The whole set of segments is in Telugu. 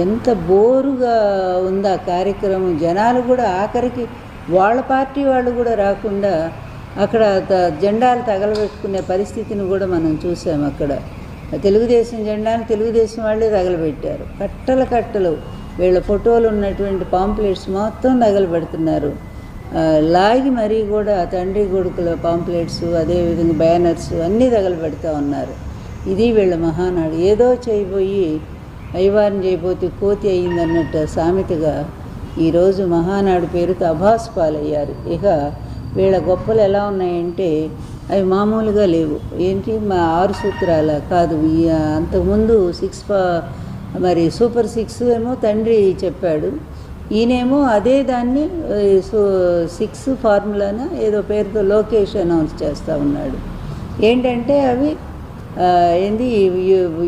ఎంత బోరుగా ఉంది ఆ కార్యక్రమం. జనాలు కూడా ఆఖరికి వాళ్ళ పార్టీ వాళ్ళు కూడా రాకుండా అక్కడ జెండాలు తగలబెట్టుకునే పరిస్థితిని కూడా మనం చూసాం. అక్కడ తెలుగుదేశం జెండాను తెలుగుదేశం వాళ్ళే తగలబెట్టారు. కట్టలు కట్టలు వీళ్ళ ఫోటోలు ఉన్నటువంటి పాంప్లెట్స్ మొత్తం తగలబెడుతున్నారు. లాగి మరీ కూడా తండ్రి కొడుకుల పాంప్లెట్స్, అదేవిధంగా బ్యానర్స్ అన్నీ తగలబెడతా ఉన్నారు. ఇది వీళ్ళ మహానాడు. ఏదో చేయబోయి అయ్యవారిని చేయబోతే కోతి అయిందన్నట్టు సామెతగా ఈరోజు మహానాడు పేరుతో అభాసు పాలయ్యారు. ఇక వీళ్ళ గొప్పలు ఎలా ఉన్నాయంటే అవి మామూలుగా లేవు. ఏంటి మా 6 సూత్రాల కాదు, అంతకుముందు 6 మరి సూపర్ 6 ఏమో తండ్రి చెప్పాడు. ఈయనేమో అదే దాన్ని 6 ఫార్ములాన ఏదో పేరుతో లోకేష్ అనౌన్స్ చేస్తూ ఉన్నాడు. ఏంటంటే అవి ఏంది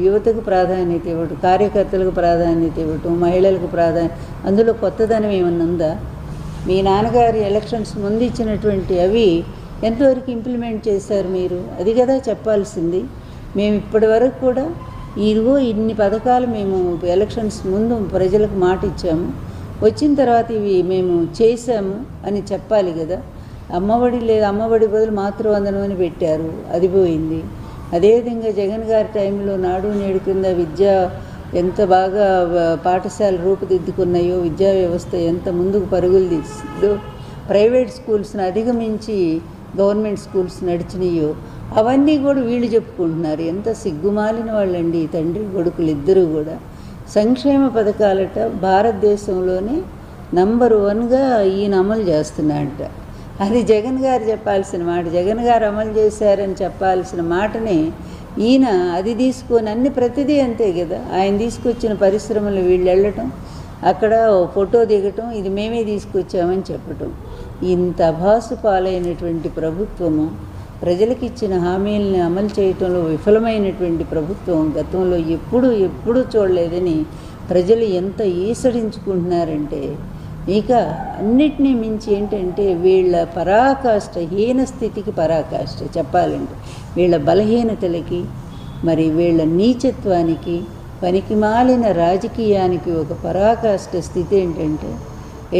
యువతకు ప్రాధాన్యత ఇవ్వటం, కార్యకర్తలకు ప్రాధాన్యత ఇవ్వటం, మహిళలకు అందులో కొత్తదనం ఏమన్నా ఉందా? మీ నాన్నగారి ఎలక్షన్స్ ముందు ఇచ్చినటువంటి అవి ఎంతవరకు ఇంప్లిమెంట్ చేశారు మీరు? అది కదా చెప్పాల్సింది. మేము ఇప్పటి వరకు కూడా ఇదిగో ఇన్ని పథకాలు మేము ఎలక్షన్స్ ముందు ప్రజలకు మాట ఇచ్చాము, వచ్చిన తర్వాత ఇవి మేము చేశాము అని చెప్పాలి కదా. అమ్మఒడి లేదు, అమ్మఒడి బదులు మాతృవందనం అని పెట్టారు, అది పోయింది. అదేవిధంగా జగన్ గారి టైంలో నాడు నేడు కింద విద్య ఎంత బాగా పాఠశాలలు రూపుదిద్దుకున్నాయో, విద్యా వ్యవస్థ ఎంత ముందుకు పరుగులు తీస్తుందో, ప్రైవేట్ స్కూల్స్ని అధిగమించి గవర్నమెంట్ స్కూల్స్ నడిచినాయో అవన్నీ కూడా వీళ్ళు చెప్పుకుంటున్నారు. ఎంత సిగ్గుమాలిన వాళ్ళండి తండ్రి కొడుకులు ఇద్దరూ కూడా. సంక్షేమ పథకాలట భారతదేశంలోనే నంబర్ 1గా ఈయన అమలు చేస్తున్నాడట. అది జగన్ గారు చెప్పాల్సిన మాట. జగన్ గారు అమలు చేశారని చెప్పాల్సిన మాటని ఈయన అది తీసుకొని అన్ని ప్రతిదీ అంతే కదా. ఆయన తీసుకొచ్చిన పరిశ్రమలు వీళ్ళు వెళ్ళటం, అక్కడ ఫోటో దిగటం, ఇది మేమే తీసుకొచ్చామని చెప్పటం. ఇంత అభాసు పాలైనటువంటి ప్రభుత్వము, ప్రజలకు ఇచ్చిన హామీలను అమలు చేయటంలో విఫలమైనటువంటి ప్రభుత్వం గతంలో ఎప్పుడూ చూడలేదని ప్రజలు ఎంత ఈసడించుకుంటున్నారంటే, ఇక అన్నిటినీ మించి ఏంటంటే వీళ్ళ పరాకాష్ట, హీన స్థితికి పరాకాష్ట చెప్పాలంటే, వీళ్ళ బలహీనతలకి, మరి వీళ్ళ నీచత్వానికి, పనికిమాలిన రాజకీయానికి ఒక పరాకాష్ట స్థితి ఏంటంటే,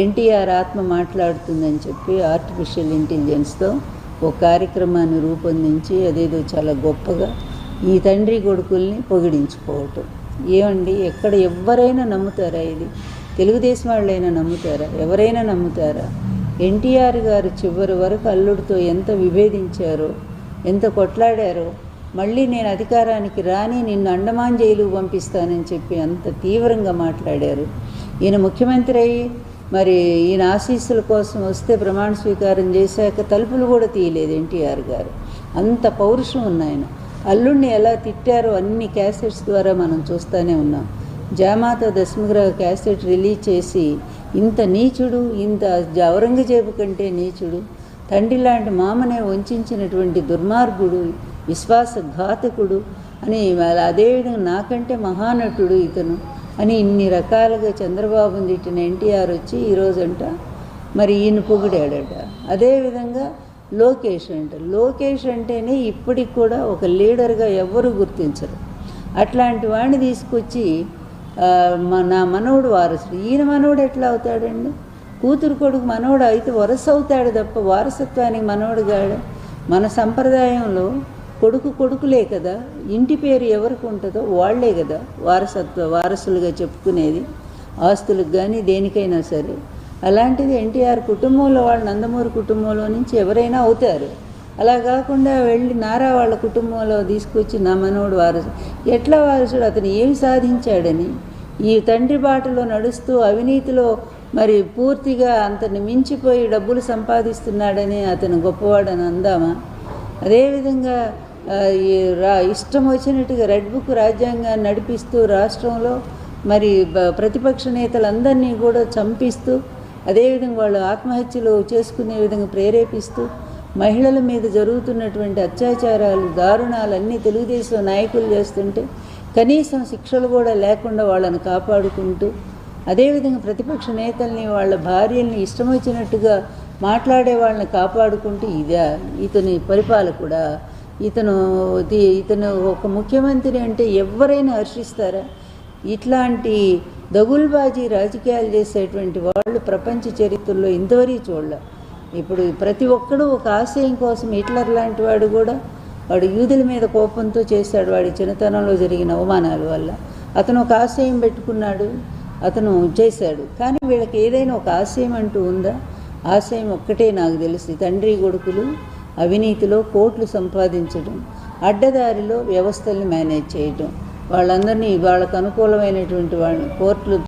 ఎన్టీఆర్ ఆత్మ మాట్లాడుతుందని చెప్పి ఆర్టిఫిషియల్ ఇంటెలిజెన్స్తో ఒక కార్యక్రమాన్ని రూపొందించి అదేదో చాలా గొప్పగా ఈ తండ్రి కొడుకుల్ని పొగిడించుకోవటం. ఏమండి, ఎక్కడ ఎవరైనా నమ్ముతారా? ఇది తెలుగుదేశం వాళ్ళైనా నమ్ముతారా? ఎవరైనా నమ్ముతారా? ఎన్టీఆర్ గారు చివరి వరకు అల్లుడితో ఎంత విభేదించారో, ఎంత కొట్లాడారో, మళ్ళీ నేను అధికారానికి రాని నిన్ను అండమాన్ జైలుకు పంపిస్తానని చెప్పి అంత తీవ్రంగా మాట్లాడారు. ఈయన ముఖ్యమంత్రి అయ్యి మరి ఈయన ఆశీస్సుల కోసం వస్తే ప్రమాణ స్వీకారం చేశాక తలుపులు కూడా తీయలేదు ఎన్టీఆర్ గారు. అంత పౌరుషం ఉన్నాయన. అల్లుడిని ఎలా తిట్టారో అన్ని క్యాసెట్స్ ద్వారా మనం చూస్తూనే ఉన్నాం. జామాత దశమగ్రహ క్యాసెట్ రిలీజ్ చేసి ఇంత నీచుడు, ఇంత ఔరంగజేబు కంటే నీచుడు, తండ్రి లాంటి మామనే వంచినటువంటి దుర్మార్గుడు, విశ్వాసఘాతకుడు అని, అదేవిధంగా నాకంటే మహానటుడు ఇతను అని ఇన్ని రకాలుగా చంద్రబాబుని తిట్టిన ఎన్టీఆర్ వచ్చి ఈరోజంట మరి ఈయన పొగిడాడట. అదేవిధంగా లోకేష్ అంటేనే ఇప్పటికి కూడా ఒక లీడర్గా ఎవ్వరూ గుర్తించరు. అట్లాంటి వాడిని తీసుకొచ్చి నా మనవడు వారసుడు, ఈయన మనవడు ఎట్లా అవుతాడండి? కూతురు కొడుకు మనవడు అయితే వరస అవుతాడు తప్ప వారసత్వానికి మనవడు కాడు. మన సంప్రదాయంలో కొడుకులే కదా, ఇంటి పేరు ఎవరికి ఉంటుందో వాళ్లే కదా వారసులుగా చెప్పుకునేది, ఆస్తులకు కానీ దేనికైనా సరే. అలాంటిది ఎన్టీఆర్ కుటుంబంలో వాళ్ళు, నందమూరి కుటుంబంలో నుంచి ఎవరైనా అవుతారు. అలా కాకుండా వెళ్ళి నారా వాళ్ళ కుటుంబంలో తీసుకొచ్చి నా మనవడు వారసుడు, ఎట్లా వారసుడు? అతను ఏమి సాధించాడని ఈ తండ్రి బాటలో నడుస్తూ అవినీతిలో మరి పూర్తిగా అంతని మించిపోయి డబ్బులు సంపాదిస్తున్నాడని అతను గొప్పవాడని అందామా? అదేవిధంగా ఇష్టం వచ్చినట్టుగా రెడ్ బుక్ రాజ్యాంగాన్ని నడిపిస్తూ రాష్ట్రంలో మరి ప్రతిపక్ష నేతలందరినీ కూడా చంపిస్తూ, అదేవిధంగా వాళ్ళు ఆత్మహత్యలు చేసుకునే విధంగా ప్రేరేపిస్తూ, మహిళల మీద జరుగుతున్నటువంటి అత్యాచారాలు, దారుణాలన్నీ తెలుగుదేశం నాయకులు చేస్తుంటే కనీసం శిక్షలు కూడా లేకుండా వాళ్ళని కాపాడుకుంటూ, అదేవిధంగా ప్రతిపక్ష నేతల్ని, వాళ్ళ భార్యల్ని ఇష్టం వచ్చినట్టుగా మాట్లాడే వాళ్ళని కాపాడుకుంటూ, ఇతని పరిపాలకుడా? ఇతను ఒక ముఖ్యమంత్రి అంటే ఎవరైనా హర్షిస్తారా? ఇట్లాంటి దగుల్బాజీ రాజకీయాలు చేసేటువంటి వాళ్ళు ప్రపంచ చరిత్రలో ఇంతవరకు చూడలే. ఇప్పుడు ప్రతి ఒక్కడూ ఒక ఆశయం కోసం, హిట్లర్ లాంటి వాడు కూడా వాడు యూదుల మీద కోపంతో చేశాడు, వాడి చిన్నతనంలో జరిగిన అవమానాల వల్ల. అతను ఒక ఆశయం పెట్టుకున్నాడు, అతను చేశాడు. కానీ వీళ్ళకి ఏదైనా ఒక ఆశయం అంటూ ఉందా? ఆశయం ఒక్కటే నాకు తెలిసి, తండ్రి కొడుకులు అవినీతిలో కోట్లు సంపాదించడం, అడ్డదారిలో వ్యవస్థల్ని మేనేజ్ చేయటం, వాళ్ళందరినీ వాళ్ళకు అనుకూలమైనటువంటి వాళ్ళని కోర్టులు